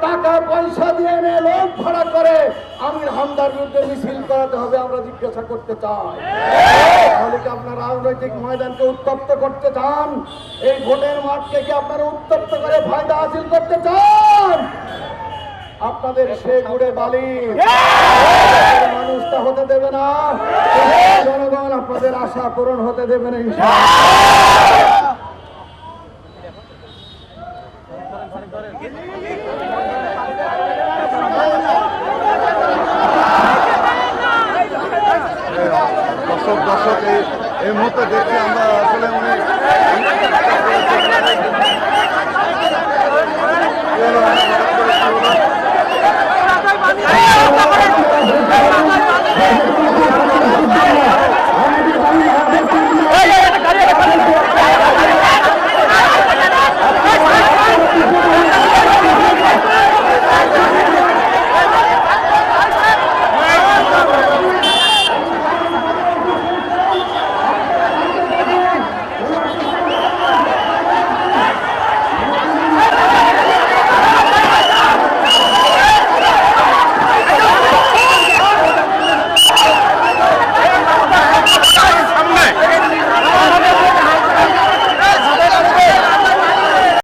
টাকা পয়সা দিয়ে এনে লোক ভাড়া করে আমির হামদার বিরুদ্ধে মিছিল করাতে হবে, আমরা জিজ্ঞাসা করতে চাই। তাহলে কি আপনারা রাজনৈতিক ময়দানকে উত্তপ্ত করতে চান? এই ভোটের মাঠকে কি আপনারা উত্তপ্ত করে ফায়দা হাসিল করতে চান? আপনাদের সে গুড়ে বালি মানুষটা হতে দেবে না, জনগণ আপনাদের আশা পূরণ হতে দেবে না ইনশাআল্লাহ। দর্শক এই মুহূর্তে দেখছি আমরা আসলে উনি